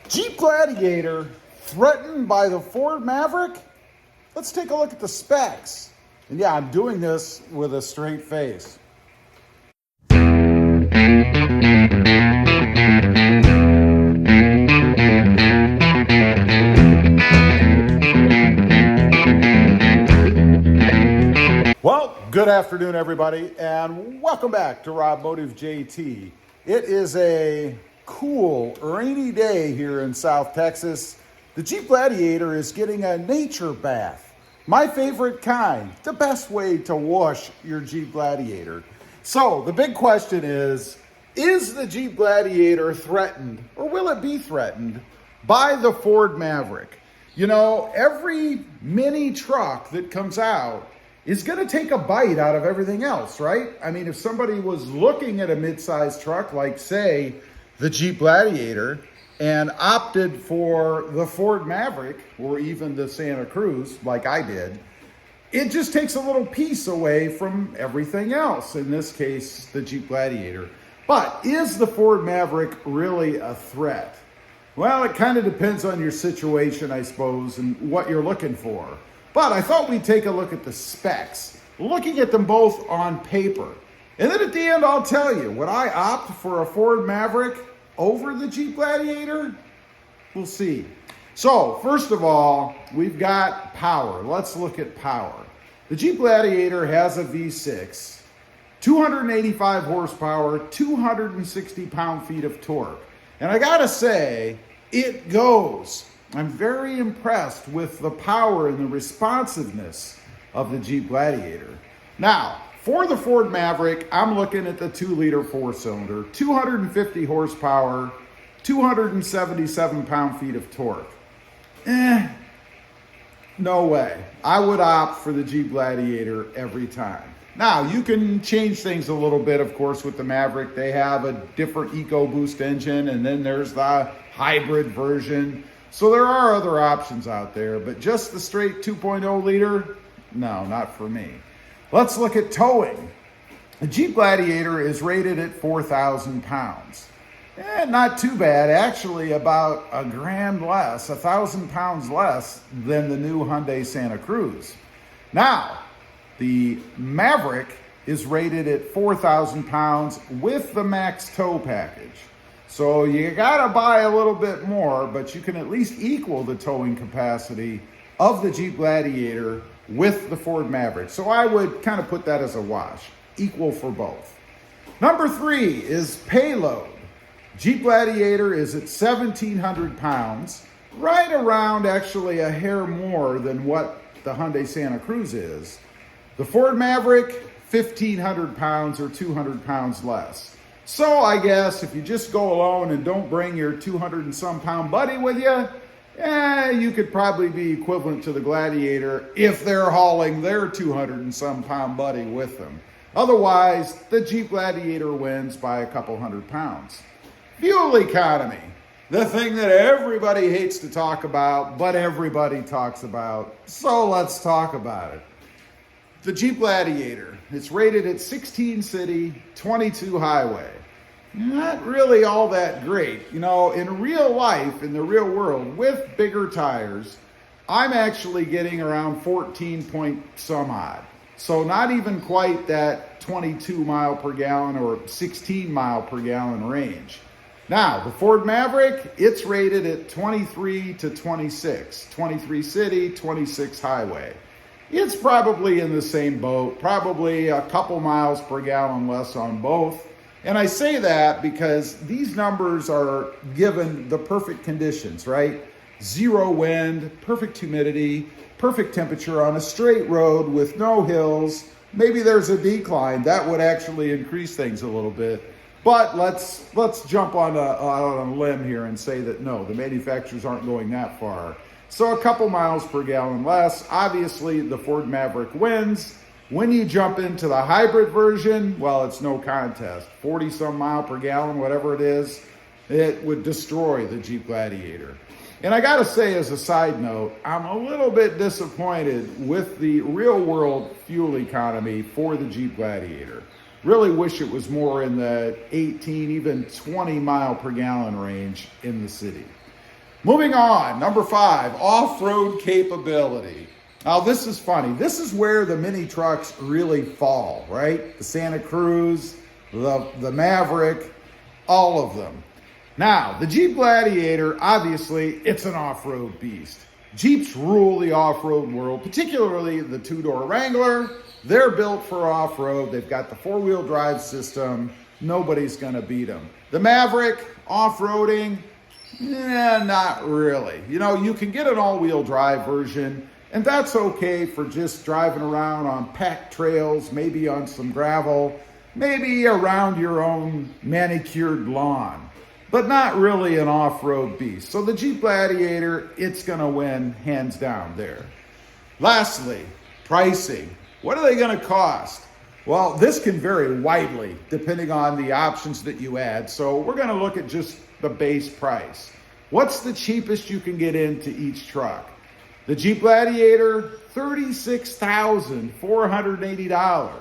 Jeep Gladiator threatened by the Ford Maverick? Let's take a look at the specs. And yeah, I'm doing this with a straight face. Well, good afternoon, everybody, and welcome back to Rob Motive JT. It is a cool, rainy day here in South Texas. The Jeep Gladiator is getting a nature bath. My favorite kind, the best way to wash your Jeep Gladiator. So the big question is the Jeep Gladiator threatened, or will it be threatened, by the Ford Maverick? You know, every mini truck that comes out is going to take a bite out of everything else, right? I mean, if somebody was looking at a mid-sized truck like, say, the Jeep Gladiator and opted for the Ford Maverick or even the Santa Cruz like I did, it just takes a little piece away from everything else, in this case, the Jeep Gladiator. But is the Ford Maverick really a threat? Well, it kind of depends on your situation, I suppose, and what you're looking for. But I thought we'd take a look at the specs, looking at them both on paper. And then at the end, I'll tell you, would I opt for a Ford Maverick over the Jeep Gladiator? We'll see. So, first of all, we've got power. Let's look at power. The Jeep Gladiator has a V6, 285 horsepower, 260 pound-feet of torque. And I gotta say, it goes. I'm very impressed with the power and the responsiveness of the Jeep Gladiator. Now, for the Ford Maverick, I'm looking at the 2-liter 4-cylinder, 250 horsepower, 277 pound-feet of torque. No way. I would opt for the Jeep Gladiator every time. Now, you can change things a little bit, of course, with the Maverick. They have a different EcoBoost engine, and then there's the hybrid version. So there are other options out there, but just the straight 2.0 liter, no, not for me. Let's look at towing. The Jeep Gladiator is rated at 4,000 pounds. Not too bad, actually about a grand less, 1,000 pounds less than the new Hyundai Santa Cruz. Now, the Maverick is rated at 4,000 pounds with the max tow package. So you gotta buy a little bit more, but you can at least equal the towing capacity of the Jeep Gladiator with the Ford Maverick. So I would kind of put that as a wash, equal for both. Number 3 is payload. Jeep Gladiator is at 1,700 pounds, right around actually a hair more than what the Hyundai Santa Cruz is. The Ford Maverick, 1,500 pounds or 200 pounds less. So I guess if you just go alone and don't bring your 200 and some pound buddy with you, you could probably be equivalent to the Gladiator if they're hauling their 200 and some pound buddy with them. Otherwise, the Jeep Gladiator wins by a couple hundred pounds. Fuel economy, the thing that everybody hates to talk about, but everybody talks about. So let's talk about it. The Jeep Gladiator, it's rated at 16 city, 22 highway. Not really all that great. You know, in real life, in the real world, with bigger tires, I'm actually getting around 14 point some odd. So not even quite that 22 mile per gallon or 16 mile per gallon range. Now, the Ford Maverick, it's rated at 23 to 26, 23 city, 26 highway. It's probably in the same boat, probably a couple miles per gallon less on both. And I say that because these numbers are given the perfect conditions, right? Zero wind, perfect humidity, perfect temperature on a straight road with no hills. Maybe there's a decline. That would actually increase things a little bit. But let's jump on a limb here and say that no, the manufacturers aren't going that far. So a couple miles per gallon less. Obviously, the Ford Maverick wins. When you jump into the hybrid version, well, it's no contest. 40 some mile per gallon, whatever it is, it would destroy the Jeep Gladiator. And I gotta say, as a side note, I'm a little bit disappointed with the real world fuel economy for the Jeep Gladiator. Really wish it was more in the 18, even 20 mile per gallon range in the city. Moving on, number 5, off-road capability. Now this is funny. This is where the mini trucks really fall, right? The Santa Cruz, the Maverick, all of them. Now, the Jeep Gladiator, obviously, it's an off-road beast. Jeeps rule the off-road world, particularly the two-door Wrangler. They're built for off-road. They've got the four-wheel drive system. Nobody's going to beat them. The Maverick, off-roading, not really. You know, you can get an all-wheel drive version, and that's okay for just driving around on packed trails, maybe on some gravel, maybe around your own manicured lawn, but not really an off-road beast. So the Jeep Gladiator, it's going to win hands down there. Lastly, pricing. What are they going to cost? Well, this can vary widely depending on the options that you add. So we're going to look at just the base price. What's the cheapest you can get into each truck? The Jeep Gladiator, $36,480.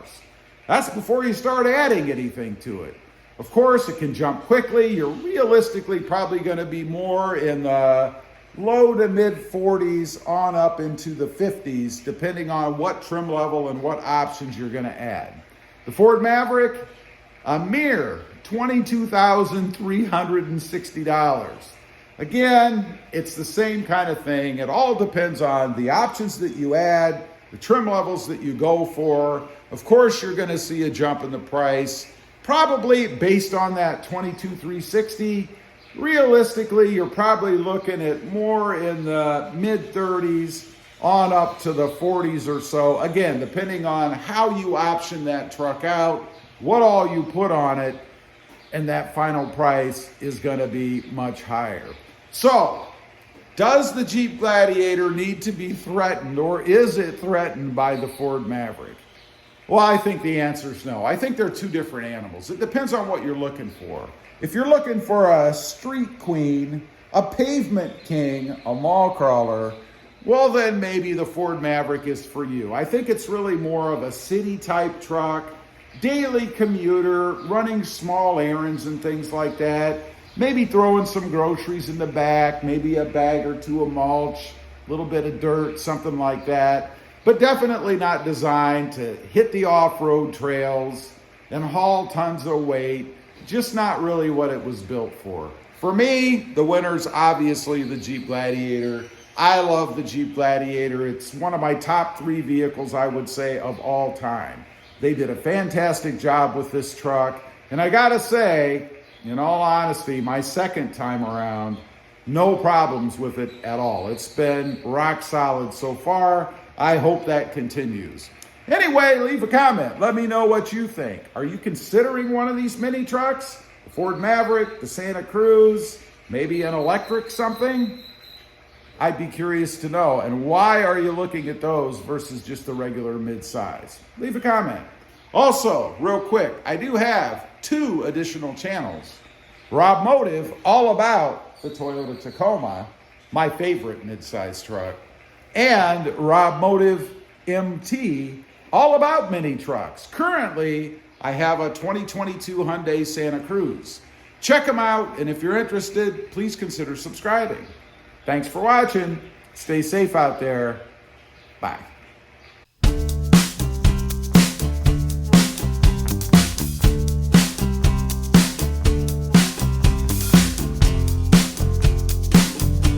That's before you start adding anything to it. Of course, it can jump quickly. You're realistically probably going to be more in the low to mid 40s on up into the 50s, depending on what trim level and what options you're going to add. The Ford Maverick, a mere $22,360. Again, it's the same kind of thing. It all depends on the options that you add, the trim levels that you go for. Of course, you're going to see a jump in the price, probably based on that $22,360. Realistically, you're probably looking at more in the mid 30s on up to the 40s or so. Again, depending on how you option that truck out, what all you put on it, and that final price is going to be much higher. So, does the Jeep Gladiator need to be threatened, or is it threatened by the Ford Maverick? Well, I think the answer is no. I think they're two different animals. It depends on what you're looking for. If you're looking for a street queen, a pavement king, a mall crawler, well, then maybe the Ford Maverick is for you. I think it's really more of a city type truck, daily commuter, running small errands and things like that. Maybe throwing some groceries in the back, maybe a bag or two of mulch, a little bit of dirt, something like that. But definitely not designed to hit the off-road trails and haul tons of weight. Just not really what it was built for. For me, the winner's obviously the Jeep Gladiator. I love the Jeep Gladiator. It's one of my top 3 vehicles, I would say, of all time. They did a fantastic job with this truck. And I gotta say, in all honesty, my second time around, no problems with it at all. It's been rock solid so far. I hope that continues. Anyway, leave a comment. Let me know what you think. Are you considering one of these mini trucks? The Ford Maverick, the Santa Cruz, maybe an electric something? I'd be curious to know. And why are you looking at those versus just the regular midsize? Leave a comment. Also, real quick, I do have 2 additional channels. Rob Motive, all about the Toyota Tacoma, my favorite midsize truck. And Rob Motive MT, all about mini trucks. Currently, I have a 2022 Hyundai Santa Cruz. Check them out, and if you're interested, please consider subscribing. Thanks for watching. Stay safe out there. Bye.